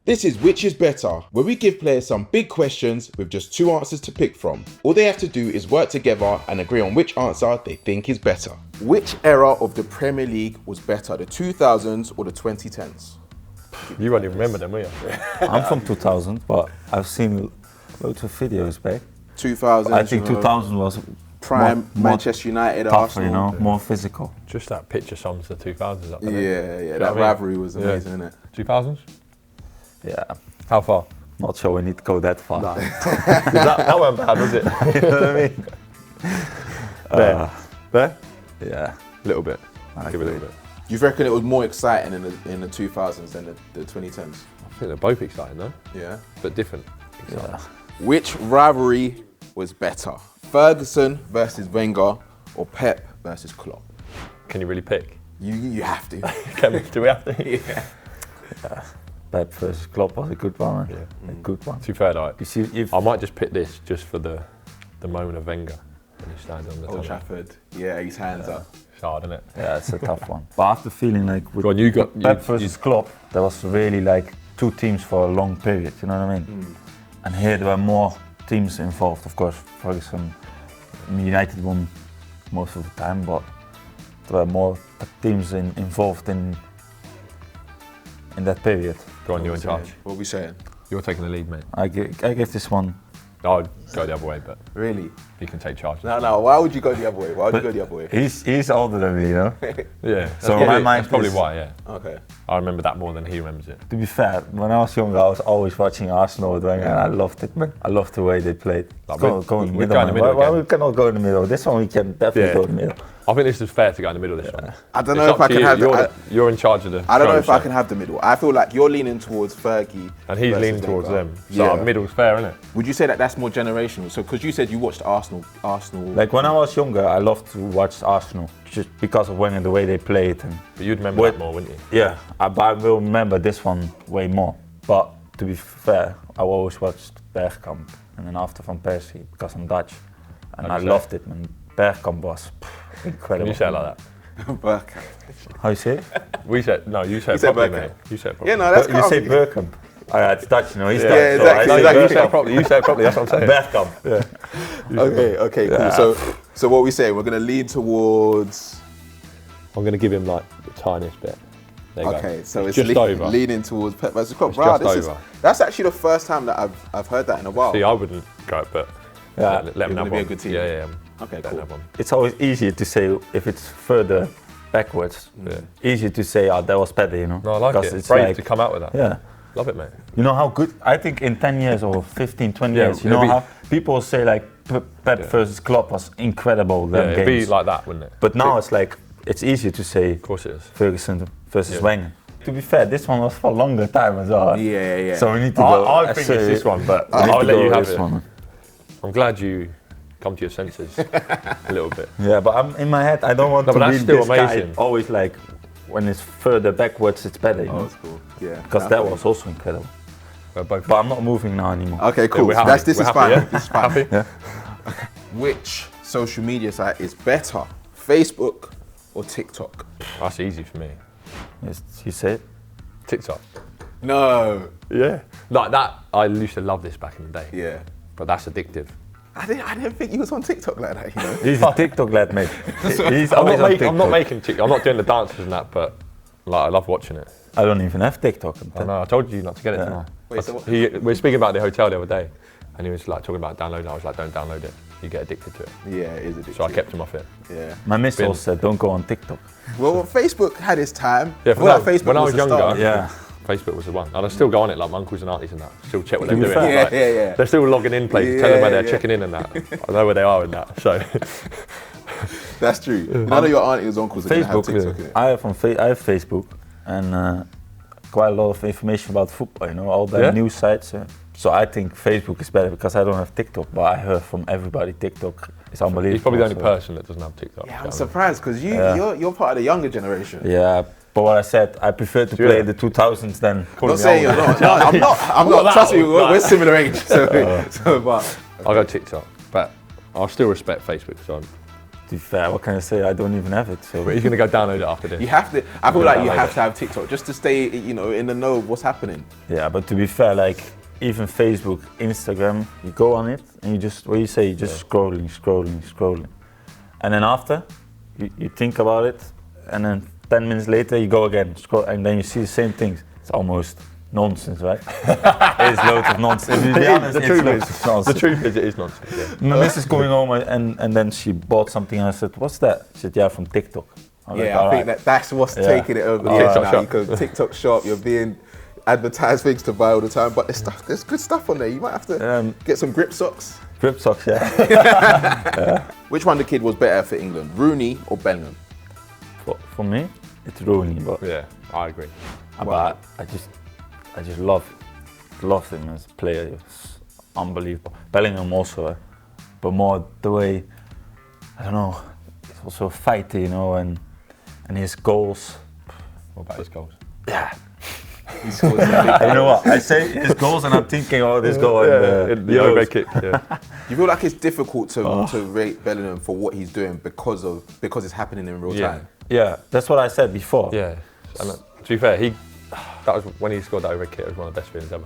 This is Which is Better, where we give players some big questions with just 2 answers to pick from. All they have to do is work together and agree on which answer they think is better. Which era of the Premier League was better, the 2000s or the 2010s? You won't even remember them, will you? I'm from 2000, but I've seen loads of videos back. 2000s. I think 2000 was prime more Manchester United, tougher, Arsenal. more physical. Just that picture sums the 2000s up. Yeah, that rivalry was amazing, isn't it? 2000s? Yeah. How far? Not sure we need to go that far. No. that weren't bad, was it? You know what I mean? There? Yeah. A little bit. I Give it a little bit. Do you reckon it was more exciting in the 2000s than the 2010s? I think they're both exciting, though. Yeah. But different. Exciting. Yeah. Which rivalry was better? Ferguson versus Wenger or Pep versus Klopp? Can you really pick? You have to. Do we have to? Yeah. Pep versus Klopp was a good one. Yeah. A good one. To be fair, like, You see, if I might just pick this just for the moment of Wenger when he stands on the Old tunnel. Trafford. Yeah, his hands up. It's hard, isn't it? yeah, it's a tough one. But I have the feeling like with Go on, with Pep versus Klopp, there was really like 2 teams for a long period. You know what I mean? And here there were more teams involved. Of course, Ferguson, United won most of the time, but there were more teams involved in that period. Go on, you're in charge. What are we saying? You're taking the lead, mate. I give this one. I'd go the other way, but Really? you can take charge. No. Why would you go the other way? Why would you go the other way? He's older than me, you know. Yeah. So in my mind, that's probably this- why. Yeah. Okay. I remember that more than he remembers it. To be fair, when I was younger, I was always watching Arsenal with Wenger, and I loved it, man. I loved the way they played. Like, Go in the middle, man. Why we cannot go in the middle? This one we can definitely go in the middle. I think this is fair to go in the middle of this one. I don't It's know up if I to can you. have You're in charge of the I don't know show, if I so- can have the middle. I feel like you're leaning towards Fergie. And he's versus leaning towards Wenger. them. So Yeah. middle's fair, isn't it? Would you say that that's more generational? So, because you said you watched Arsenal. Like when I was younger, I loved to watch Arsenal just because of Wenger, the way they played. And But you'd remember that more, wouldn't you? yeah, but I will remember this one way more. But to be fair, I always watched Bergkamp and then after Van Persie because I'm Dutch, and I loved it. Man, Bergkamp was incredible. Can you say it like that? Bergkamp. How you say it? You said You it said properly, Bergkamp. mate. You said it properly. Yeah, no, that's You say calm. Bergkamp. Oh, yeah, it's Dutch, you know. He's Yeah. Dutch. Yeah, so I exactly, say No, you exactly. said it properly. You said it properly. That's what I'm saying. Bergkamp. Yeah. Okay, cool. Yeah. So what we say? We're gonna lean towards. I'm going to give him like the tiniest bit. There you Okay, go. so it's just over. leaning towards Pep versus Klopp. It's Wow, just over. that's actually the first time that I've heard that in a while. See, I wouldn't go, but Yeah. let You're him gonna have be a one. good team. Yeah. Okay, Let cool. him have one. It's always easier to say if it's further backwards. Yeah. Easier to say, oh, that was better, you know. No, I like Because it. it's Brave like, to come out with that. yeah. Love it, mate. You know how good, I think in 10 years or 15, 20 Yeah, years, you it'll know be- how people say like Pep versus Klopp was incredible, Yeah, them it'd games. be like that, wouldn't it? But now it's like, it's easier to say Of course it is. Ferguson versus Yeah. Wenger. To be fair, this one was for a longer time as well. Yeah. So we need to go. I think it's this one, but we need I'll to let go you with have this it. one. I'm glad you come to your senses a little bit. Yeah, but I'm in my head, I don't want No, to but be that's still this guy amazing. always like, when it's further backwards, it's better, you Oh, know? that's cool. Yeah. Because that was also incredible. We're both. But I'm not moving now anymore. Okay, cool. we're happy. This We're is happy, fine. yeah? This is fine. Happy? Yeah. Which social media site is better, Facebook or TikTok? That's easy for me. Yes, you say it? TikTok. No. Yeah. Like that, I used to love this back in the day. Yeah. But that's addictive. I didn't think you was on TikTok like that, you know. He's a TikTok lad, mate. He's I'm always not, on making, I'm not TikTok. making TikTok. I'm not doing the dances and that, but like I love watching it. I don't even have TikTok. I know. I told you not to get it. Didn't I? Wait, so what- we were speaking about the hotel the other day, and he was like talking about downloading. I was like, don't download it. You get addicted to it. Yeah, it is addictive. So I kept him off it. Yeah. My miss Been- also said, don't go on TikTok. Well, Facebook had its time. Yeah, I feel like Facebook when I was the younger, start. Yeah. Facebook was the one. And I still go on it, like my uncles and aunties and that. Still check what they're To be doing. fair. Like, Yeah. They're still logging in places, Yeah, telling where they're yeah. checking in and that. I know where they are in that. So That's true. None of your aunties or uncles are going to have Facebook, TikTok. innit? I have Facebook and quite a lot of information about football, you know, all the Yeah? news sites. So I think Facebook is better because I don't have TikTok, but I heard from everybody TikTok is unbelievable. he's probably the only so- person that doesn't have TikTok. Yeah, so- I'm surprised because you're part of the younger generation. Yeah, but what I said, I prefer to you play know? the 2000s than. Calling Not me saying old. you're not. No, I'm not. I'm Not not. that Trust me, old, we're no. similar age. So, but I'll go TikTok, but I'll still respect Facebook. So To be fair, what can I say? I don't even have it. So But he's going to go download it after this. You have to. I feel like you download have it. to have TikTok just to stay, in the know of what's happening. yeah, but to be fair, like even Facebook, Instagram, you go on it and you just scrolling, and then after you think about it, and then 10 minutes later you go again, scroll, and then you see the same things. It's almost nonsense, right? It's loads of nonsense. To be honest, The it's truth loads is, of nonsense. it is nonsense. Yeah. My missus going home and then she bought something and I said, "What's that?" She said, "Yeah, from TikTok." I'm like, Yeah, I "All think right." that's what's taking it over the Alright. edge now. TikTok You go TikTok shop, you're being advertised things to buy all the time, but there's good stuff on there. You might have to get some grip socks. Grip socks, yeah. Which one the kid was better for England, Rooney or Bellingham? For me, it's Rooney, but Yeah, I agree. but I just loved him as a player. He was unbelievable. Bellingham also, but more the way, I don't know, he's also a fighter, and his goals. What about his goals? Yeah. He scored some big You know goals. what? I say his goals and I'm thinking, oh, this goal. And, The Euros. overhead kick. Yeah. You feel like it's difficult to rate Bellingham for what he's doing because it's happening in real time. Yeah, that's what I said before. Yeah. And to be fair, that was when he scored that overhead kick. It was one of the best feelings ever.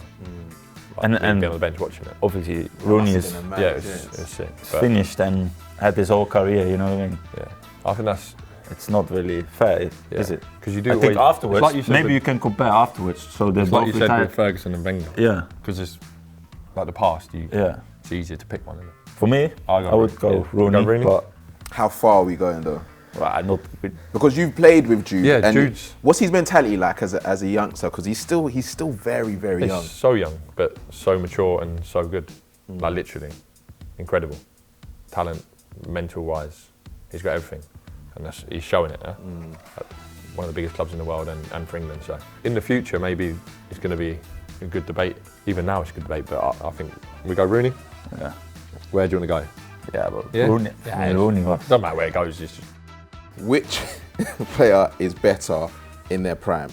And being on the bench watching it. obviously Rooney Must is have been a Yeah, mad it's sick. is But, finished and had his whole career. You know what I mean? yeah, I think that's It's not really fair, is it? because you do. I think always- afterwards, it's like you said maybe with, you can compare afterwards. So they're it's like both you said retired. with Ferguson and Wenger. Yeah, Because it's like the past. yeah. It's easier to pick one, isn't it? For me, I would go Rooney, Rooney? but How far are we going though? well, I'm not. Because you've played with Jude. Yeah, and Jude's- What's his mentality like as a youngster? Because he's still very, very He's young. so young, but so mature and so good. Like literally, incredible. Talent, mental-wise, he's got everything, and he's showing it. At one of the biggest clubs in the world and for England. So in the future, maybe it's going to be a good debate. Even now, it's a good debate. But I think we go Rooney. Yeah, Where do you want to go? yeah, but Yeah? Rooney, Yeah, Rooney was. Doesn't matter where it goes. It's just Which player is better in their prime,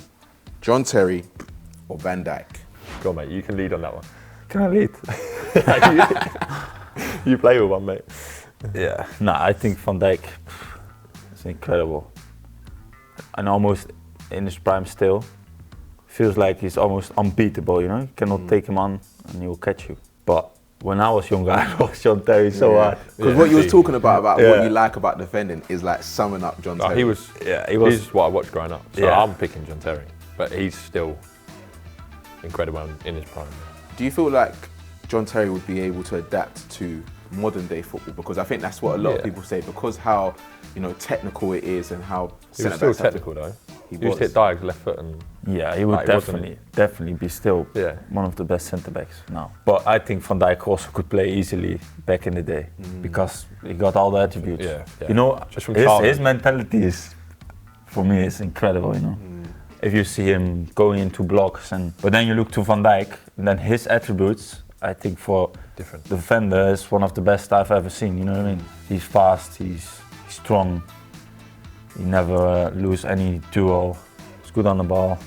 John Terry or Van Dijk? go on, mate. You can lead on that one. Can I lead? You play with one, mate. Yeah. Nah, I think Van Dijk is incredible. And almost in his prime still. Feels like he's almost unbeatable, You cannot take him on and he will catch you. But when I was younger, I was John Terry so hard. Because what you was talking about what Yeah. you like about defending is like summing up John Like, Terry. he was. He's what I watched growing up. So Yeah. I'm picking John Terry, but he's still incredible in his prime. Do you feel like John Terry would be able to adapt to modern day football? Because I think that's what a lot of Yeah. people say, because how technical it is and how He was centre still backs have to- technical though. He He used to was. hit Dyk's left foot and Yeah, he would Like, it wasn't- definitely be still Yeah. one of the best centre backs now. But I think Van Dijk also could play easily back in the day because he got all the attributes. Yeah. Just from his childhood. mentality is, for me, is incredible. If you see him going into blocks but then you look to Van Dijk, and then his attributes, I think for different. the defender is one of the best I've ever seen. You know what I mean? He's fast, he's strong. He never lose any duel. He's good on the ball.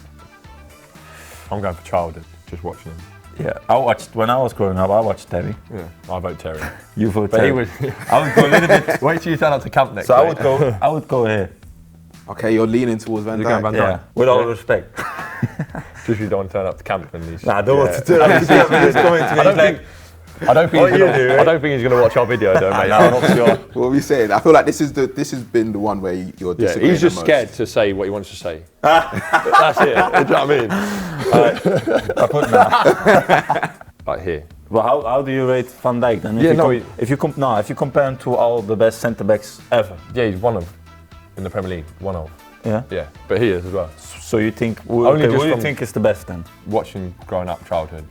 I'm going for childhood, just watching him. Yeah, when I was growing up, I watched Terry. Yeah. I vote Terry. You vote But Terry. he would. I would go a little bit. Wait till you turn up to camp next. So mate. I would go here. Okay, you're leaning towards Van You're going Dijk. Van Dijk. Yeah, with all Yeah. respect. Just you don't want to turn up to camp and he's. Nah, I don't want to do Yeah. that. He's coming to me. I don't He's like, think. I don't think. What He's you gonna, do, I don't think he's going to watch our video though, mate. I'm not sure. What are we saying? I feel like this has been the one where you're Yeah, disagreeing he's just the most. scared to say what he wants to say. That's it. Do you know what I mean? I put now. Like here. Well, how do you rate Van Dijk then? If you compare him to all the best centre backs ever. Yeah, he's one of in the Premier League. One of. Yeah. Yeah, but he is as well. So you think Only who just do you from- think is the best then? Watching growing up, childhood,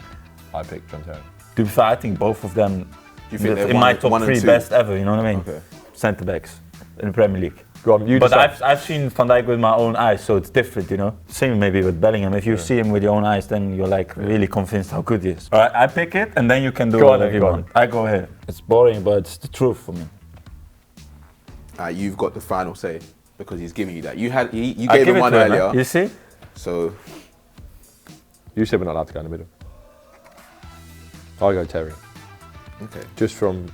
I picked John Terry. To be fair, I think both of them Do you think they're in my one top and three two? best ever. You know what I mean? Okay. Centre backs in the Premier League. Go on, you But decide. I've seen Van Dijk with my own eyes, so it's different, Same maybe with Bellingham. If you see him with your own eyes, then you're like really convinced how good he is. All right, I pick it, and then you can do Go on whatever then, you go want. I go here. It's boring, but it's the truth for me. You've got the final say because he's giving you that. You I gave give him it one to him, earlier, man. You see? so You said we're not allowed to go in the middle. I go Terry. okay. Just from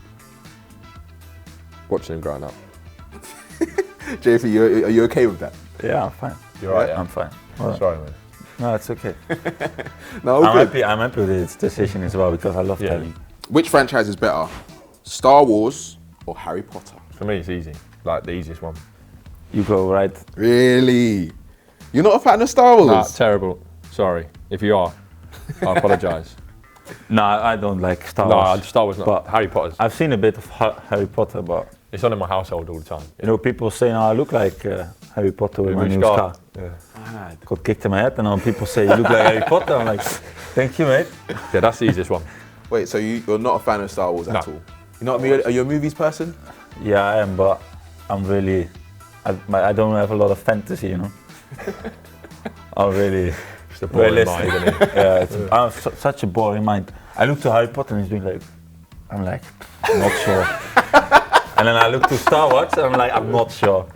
watching him growing up. JP, are you okay with that? Yeah, I'm fine. You're right, yeah? I'm fine. All right. Sorry, man. No, it's okay. No, all good. I'm happy with this decision as well because I love telling. Which franchise is better, Star Wars or Harry Potter? For me, it's easy. Like the easiest one. You go right. Really? You're not a fan of Star Wars? Nah, terrible. Sorry. If you are, I apologise. No, I don't like Star No, Wars. Star Wars not. But Harry Potter's. I've seen a bit of Harry Potter, but It's on in my household all the time. you know, people say, "Oh, I look like Harry Potter with my With new scar. scar." Yeah. Got kicked in my head, and then people say, "You look like Harry Potter." I'm like, "Thank you, mate." Yeah, that's the easiest one. Wait, so you're not a fan of Star Wars at No. all? You're not? Are you a movies person? Yeah, I am, but I'm really, I don't have a lot of fantasy, you know. I'm really It's the boring realistic. mind, isn't it? Yeah, I have such a boring mind. I look to Harry Potter and he's doing like, I'm like, not sure. And then I look to Star Wars and I'm like, I'm not sure.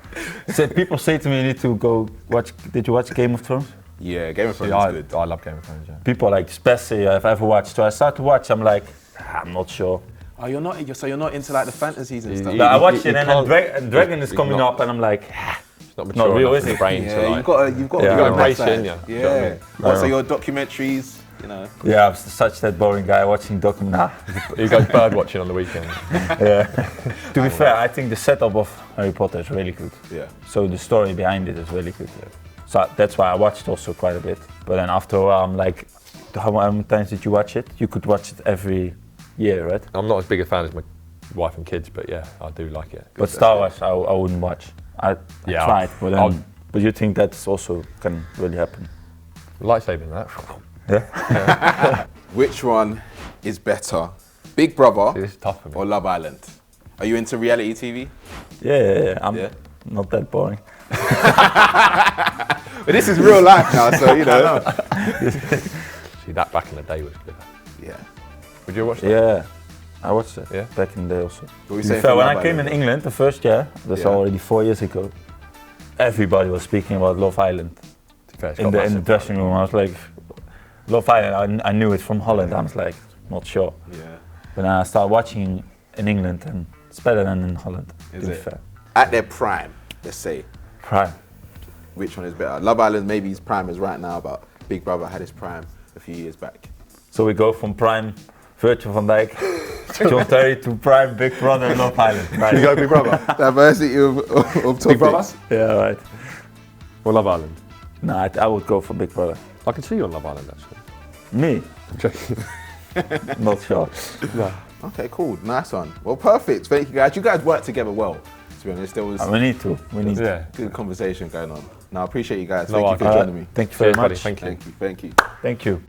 So people say to me, you need to go watch. Did you watch Game of Thrones? Yeah, Game of Thrones Yeah, is good. I love Game of Thrones, yeah. People are like, it's best series I've ever watched. So I start to watch, I'm like, I'm not sure. Oh, you're not. So you're not into like the fantasies and stuff. You- But I watched you it and can't- then Dragon is it's coming not- up and I'm like, It's not mature real, enough is in it? the brain Yeah, to like. you've got to Yeah, do I that embrace it, side. innit? Yeah. Do you know what I mean? What, so your documentaries, you know. yeah, I'm such that boring guy watching documentary. He goes bird watching on the weekend. Yeah. To be fair, I think the setup of Harry Potter is really good. Yeah. So the story behind it is really good. So that's why I watched also quite a bit. But then after a while, I'm like, how many times did you watch it? You could watch it every year, right? I'm not as big a fan as my wife and kids, but yeah, I do like it. But Star Wars, I wouldn't watch. I Yeah, tried, but I'll- then, but you think that's also can really happen? Lightsabing that. Yeah. Which one is better, Big Brother See, this is tough for me. or Love Island? Are you into reality TV? Yeah. I'm Yeah. not that boring. But this is real life now, so you know. See, that back in the day was good. Yeah. Would you watch that? Yeah, I watched it Yeah? back in the day also. What were you To be saying fair, for when Love I came in Island? England the first year, that's Yeah. already 4 years ago, everybody was speaking about Love Island To be fair, it's in got the massive dressing room. I was like, Love Island, I knew it from Holland. I was like, not sure. Yeah. But then I started watching in England and it's better than in Holland, Is to be it? fair. At their prime, let's say, Prime. which one is better? Love Island, maybe his prime is right now, but Big Brother had his prime a few years back. So we go from Prime, Virgil van Dijk, John Terry to Prime, Big Brother, Love Island. Right. You go Big Brother. Diversity of topics. Big Brother? Yeah, right. Or Love Island? No, I would go for Big Brother. I can see you on Love Island actually. Me? Not sure. No. Okay, cool, nice one. Well, perfect. Thank you guys. You guys worked together well. To be honest, there was We need to. We need to. Yeah. good conversation going on. Now, I appreciate you guys. No, Thank you for Alright. joining me. Thank you very Cheers, buddy. much. Thank you. Thank you. Thank you. Thank you.